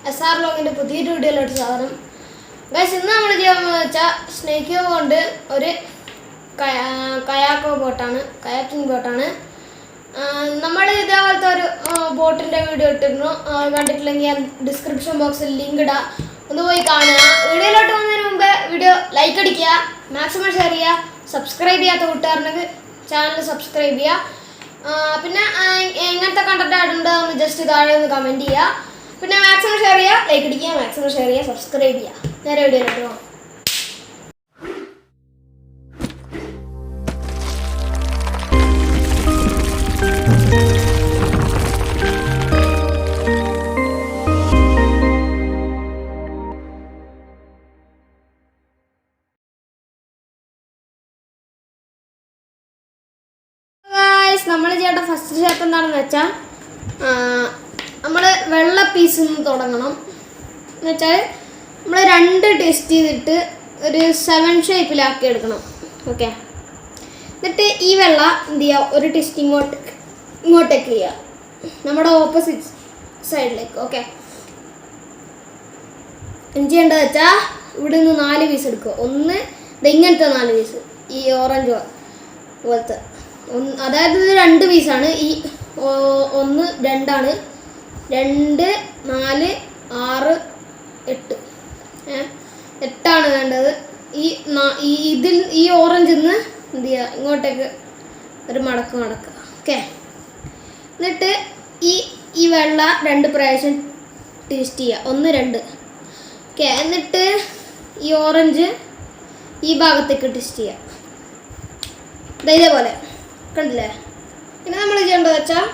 SR ലോഗിൻ്റെ പുതിയൊരു വീഡിയോയിലോട്ട് സ്വാഗതം. ഗൈസ്, ഇന്ന് നമ്മൾ ചെയ്യാമെന്ന് വെച്ചാൽ സ്നേക്ക് ക്യൂബ് കൊണ്ട് ഒരു കയാക്കിംഗ് ബോട്ടാണ്. നമ്മൾ ഇതേപോലത്തെ ഒരു ബോട്ടിൻ്റെ വീഡിയോ ഇട്ടിരുന്നു. കണ്ടിട്ടില്ലെങ്കിൽ ഞാൻ ഡിസ്ക്രിപ്ഷൻ ബോക്സിൽ ലിങ്ക് ഇടാം, ഒന്ന് പോയി കാണുക. വീഡിയോയിലോട്ട് പോകുന്നതിന് മുമ്പ് വീഡിയോ ലൈക്ക് അടിക്കുക, മാക്സിമം ഷെയർ ചെയ്യുക. സബ്സ്ക്രൈബ് ചെയ്യാത്ത കൂട്ടുകാരുണ്ടെങ്കിൽ ചാനൽ സബ്സ്ക്രൈബ് ചെയ്യുക. പിന്നെ എങ്ങനത്തെ കണ്ടന്റ് ആയിട്ടുണ്ടെന്ന് ജസ്റ്റ് താഴെ ഒന്ന് കമൻറ്റ് ചെയ്യുക. പിന്നെ മാക്സിമം ഷെയർ ചെയ്യുക, ലൈക്ക് അടിക്കുക, മാക്സിമം ഷെയർ ചെയ്യുക, സബ്സ്ക്രൈബ് ചെയ്യുക. നേരെ വീഡിയോയിലോട്ട് പോകാം. നമ്മൾ ചെയ്യേണ്ട ഫസ്റ്റ് സ്റ്റെപ്പ് എന്താണെന്ന് വെച്ചാൽ നമ്മൾ വെള്ള പീസിൽ നിന്ന് തുടങ്ങണം. എന്ന് വെച്ചാൽ നമ്മൾ 2 ടെസ്റ്റ് ചെയ്തിട്ട് ഒരു 7 ഷേപ്പിലാക്കി എടുക്കണം. ഓക്കെ, എന്നിട്ട് ഈ വെള്ള എന്ത് ചെയ്യുക, ഒരു ടെസ്റ്റ് ഇങ്ങോട്ടേക്ക് ചെയ്യുക, നമ്മുടെ ഓപ്പോസിറ്റ് സൈഡിലേക്ക്. ഓക്കെ, എന്ത് ചെയ്യേണ്ടത് വെച്ചാൽ ഇവിടെ നിന്ന് 4 പീസ് എടുക്കുക. ഒന്ന് ഇങ്ങനത്തെ 4 പീസ്, ഈ ഓറഞ്ച് പോലത്തെ. അതായത് ഇത് 2 പീസാണ്. ഈ 1 2 ആണ്. 2 4 6 8 8 വേണ്ടത്. ഈ ഓറഞ്ചിൽ നിന്ന് എന്ത് ചെയ്യുക, ഇങ്ങോട്ടേക്ക് ഒരു മടക്കുക. ഓക്കെ, എന്നിട്ട് ഈ വെള്ള 2 പ്രാവശ്യം ടേസ്റ്റ് ചെയ്യുക. 1 2. ഓക്കെ, എന്നിട്ട് ഈ ഓറഞ്ച് ഈ ഭാഗത്തേക്ക് ടേസ്റ്റ് ചെയ്യുക. ഇതേപോലെ കണ്ടില്ലേ? പിന്നെ നമ്മൾ ചെയ്യേണ്ടത് വെച്ചാൽ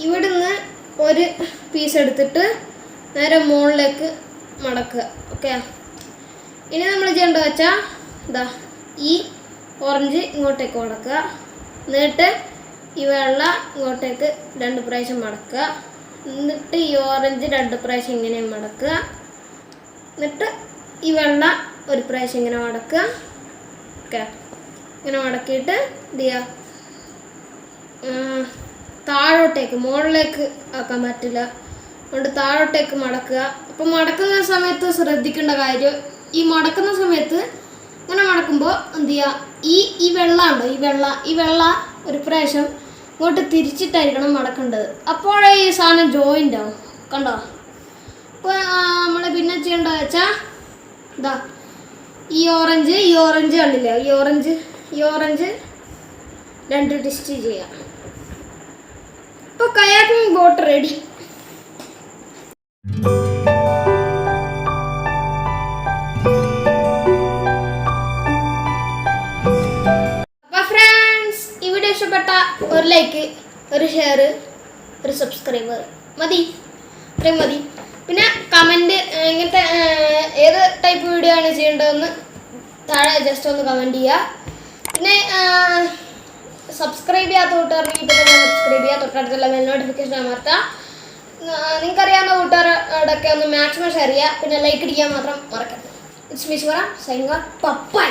ഇവിടുന്ന് ഒരു പീസ് എടുത്തിട്ട് നേരെ മുകളിലേക്ക് മടക്കുക. ഓക്കെ, ഇനി നമ്മൾ ചെയ്യേണ്ടത് വെച്ചാൽ ഈ ഓറഞ്ച് ഇങ്ങോട്ടേക്ക് മടക്കുക. എന്നിട്ട് ഈ വെള്ള ഇങ്ങോട്ടേക്ക് 2 പ്രാവശ്യം മടക്കുക. എന്നിട്ട് ഈ ഓറഞ്ച് 2 പ്രാവശ്യം ഇങ്ങനെ മടക്കുക. എന്നിട്ട് ഈ വെള്ള ഒരു പ്രാവശ്യം ഇങ്ങനെ മടക്കുക. ഓക്കെ, ഇങ്ങനെ മടക്കിയിട്ട് എന്ത് ചെയ്യുക, താഴോട്ടേക്ക്, മുകളിലേക്ക് ആക്കാൻ പറ്റില്ല, അതുകൊണ്ട് താഴോട്ടേക്ക് മടക്കുക. അപ്പം മടക്കുന്ന സമയത്ത് ശ്രദ്ധിക്കേണ്ട കാര്യം, ഈ മടക്കുന്ന സമയത്ത് ഇങ്ങനെ മടക്കുമ്പോൾ എന്ത് ചെയ്യുക, ഈ വെള്ള ഉണ്ടോ, ഈ വെള്ള ഒരു പ്രാവശ്യം ഇങ്ങോട്ട് തിരിച്ചിട്ടായിരിക്കണം മടക്കേണ്ടത്. അപ്പോഴേ ഈ സാധനം ജോയിൻ്റ് ആവും. കണ്ടോ? അപ്പോൾ നമ്മൾ പിന്നെ ചെയ്യേണ്ടത് വെച്ചാൽ ഈ ഓറഞ്ച് കണ്ടില്ലേ, ഈ ഓറഞ്ച് 2 ടെസ്റ്റ് ചെയ്യാം. ഇപ്പോൾ കയാക്കിംഗ് ബോട്ട് റെഡി. അപ്പോൾ ഫ്രണ്ട്സ്, ഈ വീഡിയോ ഇഷ്ടപ്പെട്ട ഒരു ലൈക്ക്, ഒരു ഷെയർ, ഒരു സബ്സ്ക്രൈബർ മതി, ഇത്രയും മതി. പിന്നെ കമൻറ്റ്, ഇങ്ങനത്തെ ഏത് ടൈപ്പ് വീഡിയോ ആണ് ചെയ്യേണ്ടതെന്ന് താഴെ ജസ്റ്റ് ഒന്ന് കമൻറ്റ് ചെയ്യുക. പിന്നെ സബ്സ്ക്രൈബ് ചെയ്യാത്ത കൂട്ടുകാർക്ക് ഇപ്പോൾ തന്നെ സബ്സ്ക്രൈബ് ചെയ്യുക, തൊട്ടടുത്തുള്ള ബെൽ നോട്ടിഫിക്കേഷൻ അമർത്തുക. നിങ്ങൾക്കറിയാവുന്ന കൂട്ടുകാരോടൊക്കെ ഒന്ന് മാക്സിമം ഷെയർ ചെയ്യുക. പിന്നെ ലൈക്ക് അടിക്കാൻ മാത്രം മറക്കരുത്. It's me Sivaram, signing off. By.